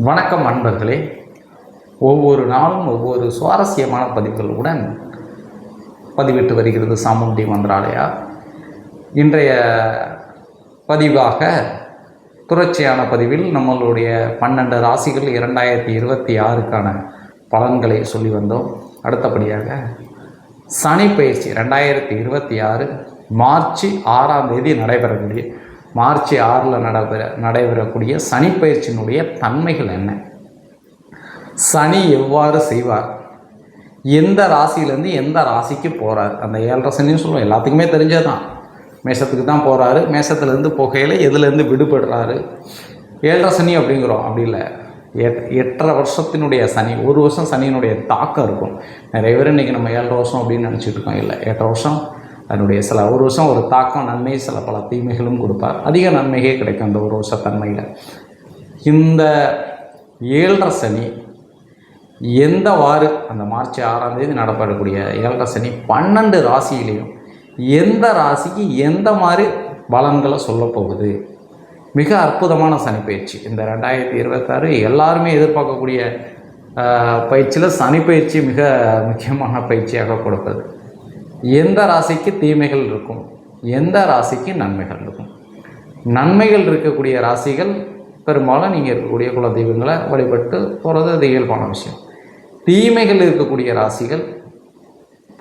வணக்கம் அன்பர்களே. ஒவ்வொரு நாளும் ஒவ்வொரு சுவாரஸ்யமான பதிவுகளுடன் பதிவிட்டு வருகிறது சாமுண்டி மந்திராலயா. இன்றைய பதிவாக தொடர்ச்சியான பதிவில் நம்மளுடைய 12 ராசிகள் 2026க்கான பலன்களை சொல்லி வந்தோம். அடுத்தபடியாக சனி பயிற்சி 2026 மார்ச் 6ஆம் தேதி நடைபெறக்கூடிய மார்ச் 6 நடைபெறக்கூடிய சனி பயிற்சியினுடைய தன்மைகள் என்ன, சனி எவ்வாறு செய்வார், எந்த ராசியிலேருந்து எந்த ராசிக்கு போகிறார், அந்த 7.5 சனின்னு சொல்லுவோம், எல்லாத்துக்குமே தெரிஞ்சதான். மேஷத்துக்கு தான் போகிறாரு, மேஷத்துலேருந்து போகையில் எதுலேருந்து விடுபடுறாரு. 7.5 சனி அப்படிங்கிறோம், அப்படி இல்லை, 8.5 வருஷத்தினுடைய சனி. ஒரு வருஷம் சனியினுடைய தாக்கம் இருக்கும். நிறைய பேர் இன்றைக்கி நம்ம 7.5 வருஷம் அப்படின்னு நினச்சிட்டு இருக்கோம். இல்லை, 8 வருஷம் அதனுடைய ஒரு வருஷம் ஒரு தாக்கம், நன்மை, பல தீமைகளும் கொடுப்பார். அதிக நன்மையே கிடைக்கும் அந்த ஒரு வருஷ தன்மையில். இந்த 7.5 சனி எந்த வாறு அந்த மார்ச் 6ஆம் தேதி நடப்படக்கூடிய 7.5 சனி 12 ராசியிலையும் எந்த ராசிக்கு எந்த மாதிரி பலன்களை சொல்ல போகுது. மிக அற்புதமான சனி பயிற்சி இந்த 2026 எல்லாருமே எதிர்பார்க்கக்கூடிய பயிற்சியில் சனி பயிற்சி மிக முக்கியமான பயிற்சியாக கொடுப்பது. எந்த ராசிக்கு தீமைகள் இருக்கும், எந்த ராசிக்கு நன்மைகள் இருக்கும். நன்மைகள் இருக்கக்கூடிய ராசிகள் பெரும்பாலும் நீங்கள் இருக்கக்கூடிய குல தெய்வங்களை வழிபட்டு போகிறது அது இயல்பான விஷயம். தீமைகள் இருக்கக்கூடிய ராசிகள்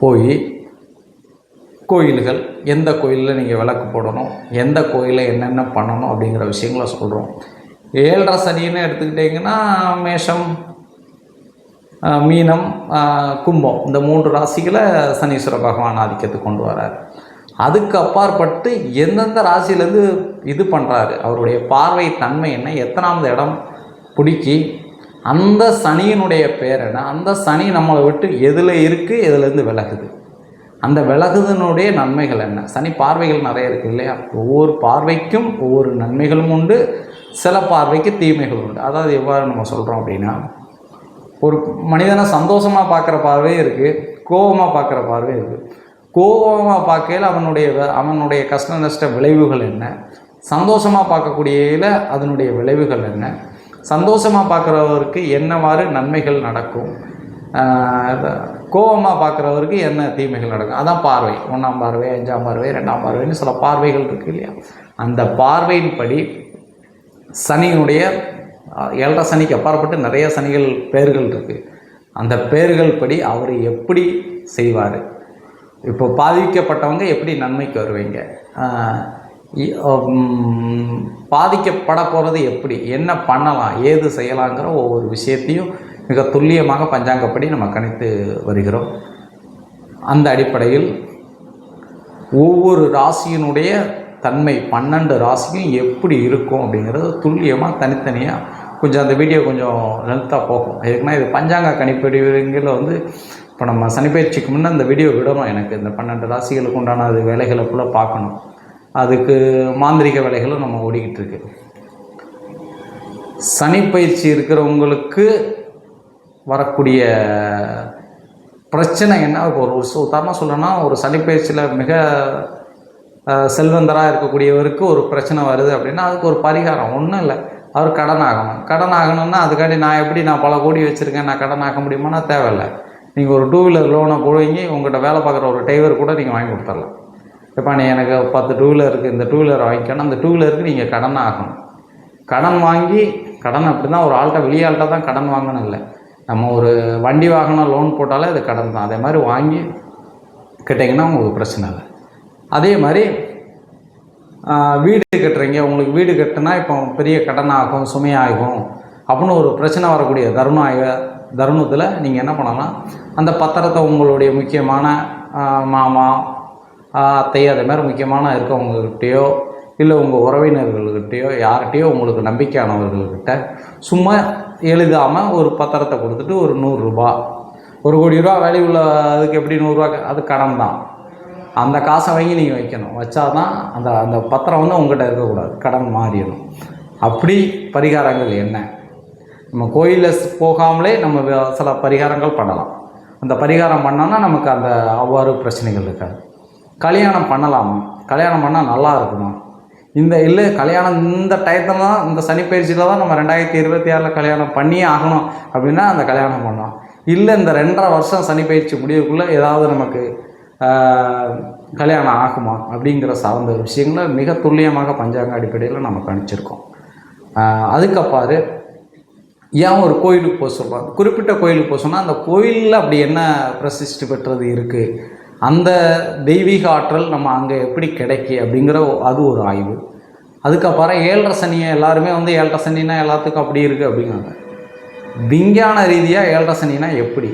போய் கோயில்கள், எந்த கோயிலில் நீங்கள் விளக்கு போடணும், எந்த கோயிலில் என்னென்ன பண்ணணும் அப்படிங்கிற விஷயங்களை சொல்கிறோம். 7.5 சனின்னு எடுத்துக்கிட்டிங்கன்னா மேஷம், மீனம், கும்பம், இந்த 3 ராசிகளை சனீஸ்வர பகவான் ஆதிக்கத்துக்கு கொண்டு வரார். அதுக்கு அப்பாற்பட்டு எந்தெந்த ராசியிலேருந்து இது பண்ணுறாரு, அவருடைய பார்வை தன்மை என்ன, எத்தனாவது இடம் பிடிக்கி, அந்த சனியினுடைய பேர் என்ன, அந்த சனி நம்மளை விட்டு எதில் இருக்குது, எதுலேருந்து விலகுது, அந்த விலகுதனுடைய நன்மைகள் என்ன. சனி பார்வைகள் நிறைய இருக்குது இல்லையா. ஒவ்வொரு பார்வைக்கும் ஒவ்வொரு நன்மைகளும் உண்டு, சில பார்வைக்கு தீமைகள் உண்டு. அதாவது எவ்வாறு நம்ம சொல்கிறோம் அப்படின்னா, ஒரு மனிதனை சந்தோஷமாக பார்க்குற பார்வையும் இருக்குது, கோபமாக பார்க்குற பார்வையும் இருக்குது. கோபமாக பார்க்கையில் அவனுடைய கஷ்ட நஷ்ட விளைவுகள் என்ன, சந்தோஷமாக பார்க்கக்கூடியதில் அதனுடைய விளைவுகள் என்ன, சந்தோஷமாக பார்க்குறவருக்கு என்னவாறு நன்மைகள் நடக்கும், கோபமாக பார்க்குறவருக்கு என்ன தீமைகள் நடக்கும். அதான் பார்வை. 1ஆம் பார்வை, 5ஆம் பார்வை, 2ஆம் பார்வைன்னு சில பார்வைகள் இருக்குது இல்லையா. அந்த பார்வையின்படி சனியினுடைய 7.5 சனிக்கு அப்பாற்பட்டு நிறைய சனிகள் பேர்கள் இருக்குது. அந்த பேர்கள் படி அவர் எப்படி செய்வார், இப்போ பாதிக்கப்பட்டவங்க எப்படி நன்மைக்கு வருவீங்க, பாதிக்கப்பட போகிறது எப்படி, என்ன பண்ணலாம், ஏது செய்யலாங்கிற ஒவ்வொரு விஷயத்தையும் மிக துல்லியமாக பஞ்சாங்கப்படி நம்ம கணித்து வருகிறோம். அந்த அடிப்படையில் ஒவ்வொரு ராசியினுடைய தன்மை 12 ராசியும் எப்படி இருக்கும் அப்படிங்கிறது துல்லியமாக தனித்தனியாக கொஞ்சம் அந்த வீடியோ கொஞ்சம் லென்த்தாக போகும். எதுக்குன்னா இது பஞ்சாங்க கணிப்பீடுகளில் இப்போ நம்ம சனிப்பயிற்சிக்கு முன்னே இந்த வீடியோ விடணும். எனக்கு இந்த 12 ராசிகளுக்கு உண்டான அது வேலைகளை ஃபுல்லாக பார்க்கணும். அதுக்கு மாந்திரிக வேலைகளும் நம்ம ஓடிக்கிட்டு இருக்கு. சனிப்பயிற்சி இருக்கிறவங்களுக்கு வரக்கூடிய பிரச்சனை என்ன, ஒரு உதாரணம் சொல்லணும்னா, ஒரு சனிப்பயிற்சியில் மிக செல்வந்தராக இருக்கக்கூடியவருக்கு ஒரு பிரச்சனை வருது அப்படின்னா அதுக்கு ஒரு பரிகாரம் ஒன்றும் இல்லை. அவர் கடன் ஆகணும்னா அதுக்காண்டி நான் பல கோடி வச்சுருக்கேன், நான் கடன் ஆக முடியுமானா தேவையில்லை. நீங்கள் ஒரு 2 வீலர் லோனை போடுவீங்க, உங்கள்கிட்ட வேலை பார்க்குற ஒரு டிரைவர் கூட நீங்கள் வாங்கி கொடுத்துடலாம். இப்போ எனக்கு 10 2 வீலர் இருக்குது, இந்த 2 வீலர் வாங்கிக்கணும், அந்த 2 வீலருக்கு நீங்கள் கடன் ஆகணும். கடன் வாங்கி அப்படி தான் ஒரு ஆள்கிட்ட வெளியாள்கிட்ட தான் கடன் வாங்கணும் இல்லை. நம்ம ஒரு வண்டி வாகனம் லோன் போட்டாலே அது கடன் தான். அதே மாதிரி வாங்கி கேட்டிங்கன்னா உங்களுக்கு பிரச்சனை இல்லை. அதே மாதிரி வீடு கட்டுறீங்க, உங்களுக்கு வீடு கட்டுனா இப்போ பெரிய கடன் ஆகும், சுமையாகும் அப்படின்னு ஒரு பிரச்சனை வரக்கூடிய தருணத்தில் நீங்கள் என்ன பண்ணலாம், அந்த பத்திரத்தை உங்களுடைய முக்கியமான மாமா, அத்தை, அதே மாதிரி முக்கியமான இருக்கவங்கக்கிட்டேயோ இல்லை உங்கள் உறவினர்கள்கிட்டையோ யார்கிட்டையோ உங்களுக்கு நம்பிக்கையானவர்கள்கிட்ட சும்மா எழுதாமல் ஒரு பத்திரத்தை கொடுத்துட்டு ஒரு 100 ரூபா, 1 கோடி ரூபா வேல்யூ உள்ள அதுக்கு எப்படி 100 ரூபா, அது கடன் தான். அந்த காசை வாங்கி நீங்கள் வைக்கணும். வச்சாதான் அந்த பத்திரம் உங்கள்கிட்ட இருக்கக்கூடாது, கடன் மாறிடணும். அப்படி பரிகாரங்கள் என்ன, நம்ம கோயிலில் போகாமலே நம்ம சில பரிகாரங்கள் பண்ணலாம். அந்த பரிகாரம் பண்ணோன்னா நமக்கு அந்த அவ்வாறு பிரச்சனைகள் இருக்காது. கல்யாணம் பண்ணலாமா, கல்யாணம் பண்ணால் நல்லா இருக்குமா, இல்லை கல்யாணம் இந்த டயத்தில் தான், இந்த சனிப்பயிற்சியில் தான் நம்ம 2026 கல்யாணம் பண்ணியே ஆகணும் அப்படின்னா அந்த கல்யாணம் பண்ணோம். இல்லை இந்த 2.5 வருஷம் சனிப்பயிற்சி முடிவுக்குள்ளே ஏதாவது நமக்கு கல்யாணம் ஆகுமா அப்படிங்கிற சார்ந்த விஷயங்களை மிக துல்லியமாக பஞ்சாங்க அடிப்படையில் நம்ம கணிச்சிருக்கோம். அதுக்கப்பாறு ஏன் ஒரு கோயிலுக்கு போக சொல்கிறோம், குறிப்பிட்ட கோயிலுக்கு போக சொன்னால் அந்த கோயிலில் அப்படி என்ன பிரசிஷ்டி பெற்றது இருக்குது, அந்த தெய்வீக ஆற்றல் நம்ம அங்கே எப்படி கிடைக்கி அப்படிங்கிற அது ஒரு ஆய்வு. அதுக்கப்புறம் 7.5 சனியை எல்லாருமே 7.5 சனினா எல்லாத்துக்கும் அப்படி இருக்குது அப்படிங்கிறாங்க. விஞ்ஞான ரீதியாக 7.5 சனினா எப்படி,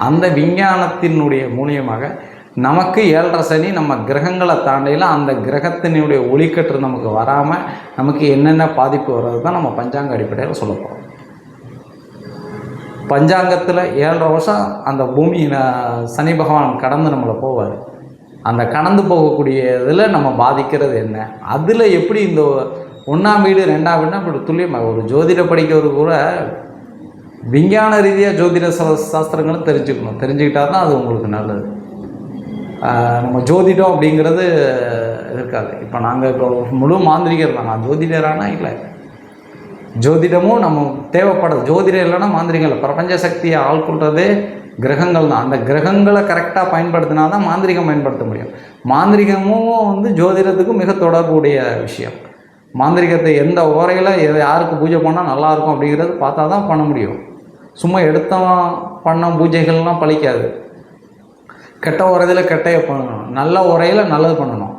அந்த விஞ்ஞானத்தினுடைய மூலியமாக நமக்கு 7.5 சனி நம்ம கிரகங்களை தாண்டையில் அந்த கிரகத்தினுடைய ஒளிக்கற்று நமக்கு வராமல் நமக்கு என்னென்ன பாதிப்பு வர்றது தான் நம்ம பஞ்சாங்க அடிப்படையில் சொல்ல போகிறோம். பஞ்சாங்கத்தில் 7.5 வருஷம் அந்த பூமி சனி பகவான் கடந்து நம்மளை போவார். அந்த கடந்து போகக்கூடிய இதில் நம்ம பாதிக்கிறது என்ன, அதில் எப்படி இந்த 1ஆம் வீடு 2ஆம் வீடுனா இப்படி துல்லியமாக ஒரு ஜோதிட படிக்கிறது கூட விஞ்ஞான ரீதியாக ஜோதிட சாஸ்திரங்களும் தெரிஞ்சுக்கிட்டால் தான் அது உங்களுக்கு நல்லது. நம்ம ஜோதிடம் அப்படிங்கிறது இருக்காது. இப்போ நாங்கள் இப்போ முழு மாந்திரிகர் தான், நான் ஜோதிடரானா இல்லை, ஜோதிடமும் நம்ம தேவைப்படுது. ஜோதிடம் இல்லைன்னா மாந்திரிகம் இல்லை. பிரபஞ்ச சக்தியை ஆள்கொள்றதே கிரகங்கள் தான். அந்த கிரகங்களை கரெக்டாக பயன்படுத்தினா தான் மாந்திரிகம் பயன்படுத்த முடியும். மாந்திரிகமும் ஜோதிடத்துக்கும் மிக தொடர்புடைய விஷயம். மாந்திரிகத்தை எந்த ஓரையில் யாருக்கு பூஜை பண்ணால் நல்லாயிருக்கும் அப்படிங்கிறது பார்த்தா தான் பண்ண முடியும். சும்மா எடுத்தோம் பண்ண பூஜைகள்லாம் பழிக்காது. கெட்ட உரையில் கெட்டையை பண்ணணும், நல்ல உரையில் நல்லது பண்ணணும்.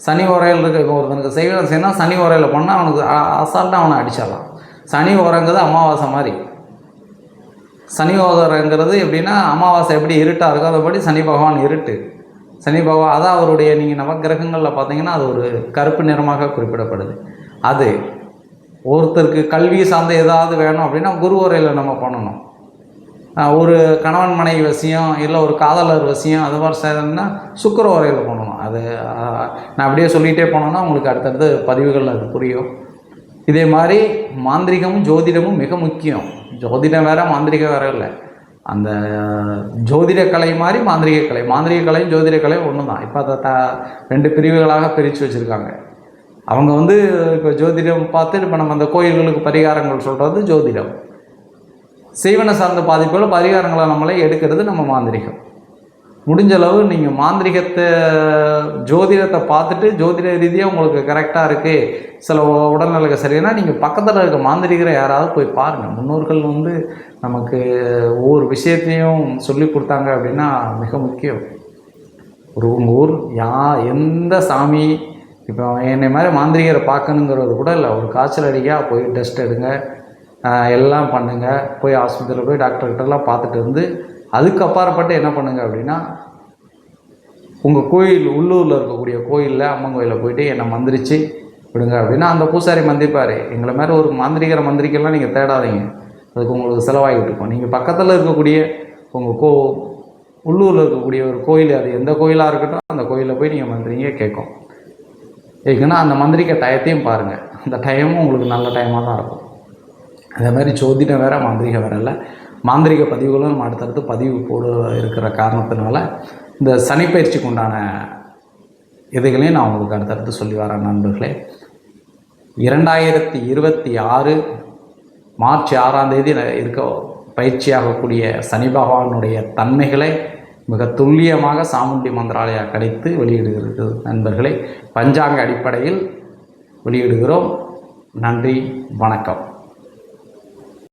சனி உரையில் இருக்க இப்போ ஒருத்தனுக்கு செய்யணும், சனி உரையில் பண்ணால் அவனுக்கு அசால்ட்டாக அவனை அடிச்சிடலாம். சனி உரைங்கிறது அமாவாசை மாதிரி. சனி உரைங்கிறது எப்படின்னா அமாவாசை எப்படி இருட்டாக இருக்கோ அதுபடி சனி பகவான் இருட்டு. சனி பகவான் அதான் அவருடைய, நீங்கள் நவக்கிரகங்களில் பார்த்தீங்கன்னா அது ஒரு கருப்பு நிறமாக குறிப்பிடப்படுது. அது ஒருத்தருக்கு கல்வி சார்ந்த ஏதாவது வேணும் அப்படின்னா குரு உரையில் நம்ம பண்ணணும். ஒரு கணவன் மனைவி வசியம் இல்லை ஒரு காதலர் வசியம் அது மாதிரி செய்யணும்னா சுக்கிர உரையில் பண்ணணும். அது நான் அப்படியே சொல்லிகிட்டே போனோன்னா உங்களுக்கு அடுத்தடுத்து பதிவுகள் அது புரியும். இதே மாதிரி மாந்திரிகமும் ஜோதிடமும் மிக முக்கியம். ஜோதிடம் வேறு மாந்திரிகம் வேறு இல்லை. அந்த ஜோதிட கலை மாதிரி மாந்திரிக கலை, மாந்திரிக கலையும் ஜோதிட கலையும் ஒன்று தான். இப்போ அதை 2 பிரிவுகளாக பிரித்து வச்சுருக்காங்க. அவங்க இப்போ ஜோதிடம் பார்த்து இப்போ நம்ம அந்த கோயில்களுக்கு பரிகாரங்கள் சொல்கிறது ஜோதிடம். செய்வன சார்ந்த பாதிப்புகள் பரிகாரங்களை நம்மளே எடுக்கிறது நம்ம மாந்திரிகம். முடிஞ்சளவு நீங்கள் மாந்திரிகத்தை ஜோதிடத்தை பார்த்துட்டு ஜோதிட ரீதியாக உங்களுக்கு கரெக்டாக இருக்குது, சில உடல்நிலைக்கு சரினா நீங்கள் பக்கத்தில் இருக்க மாந்திரிகரை யாராவது போய் பாருங்கள். முன்னோர்கள் நமக்கு ஒவ்வொரு விஷயத்தையும் சொல்லி கொடுத்தாங்க அப்படின்னா மிக முக்கியம். உங்கள் ஊர் எந்த சாமி இப்போ என்னை மாதிரி மாந்திரிகரை பார்க்கணுங்கிறது கூட இல்லை. ஒரு காய்ச்சல் அடிக்கா போய் டெஸ்ட் எடுங்க, எல்லாம் பண்ணுங்கள், போய் ஆஸ்பத்திரியில் போய் டாக்டர்கிட்டலாம் பார்த்துட்டு அதுக்கு அப்பாற்பட்டு என்ன பண்ணுங்கள் அப்படின்னா உங்கள் கோயில் உள்ளூரில் இருக்கக்கூடிய கோயிலில் அம்மன் கோயிலில் போயிட்டு என்னை மந்திரிச்சு விடுங்க அப்படின்னா அந்த பூசாரி மந்திரிப்பார். எங்களை மாதிரி ஒரு மாந்திரிகரை மந்திரிக்கலாம் நீங்கள் தேடாதீங்க, அதுக்கு உங்களுக்கு செலவாகிட்டு இருக்கும். நீங்கள் பக்கத்தில் இருக்கக்கூடிய உங்கள் உள்ளூரில் இருக்கக்கூடிய ஒரு கோயில், அது எந்த கோயிலாக இருக்கட்டும் அந்த கோயிலில் போய் நீங்கள் மந்திரிங்க கேட்கும். ஏன்னா அந்த மந்திரிக்க டயத்தையும் பாருங்கள், அந்த டைமும் உங்களுக்கு நல்ல டைமாக தான் இருக்கும். அதே மாதிரி ஜோதிடம் வேறு மாந்திரிகம் வேறு இல்லை. மாந்திரிக பதிவுகளும் நம்ம அடுத்தடுத்து பதிவு போட இருக்கிற காரணத்தினால இந்த சனிப்பயிற்சிக்கு உண்டான இதுகளையும் நான் உங்களுக்கு அடுத்தடுத்து சொல்லி வரேன் நண்பர்களே. 2026 மார்ச் 6ஆம் தேதி இருக்க பயிற்சியாகக்கூடிய சனி பகவானுடைய தன்மைகளை மிக துல்லியமாக சாமுண்டி மந்திராலயா கிடைத்து வெளியிடுகிறது நண்பர்களே. பஞ்சாங்க அடிப்படையில் வெளியிடுகிறோம். நன்றி, வணக்கம்.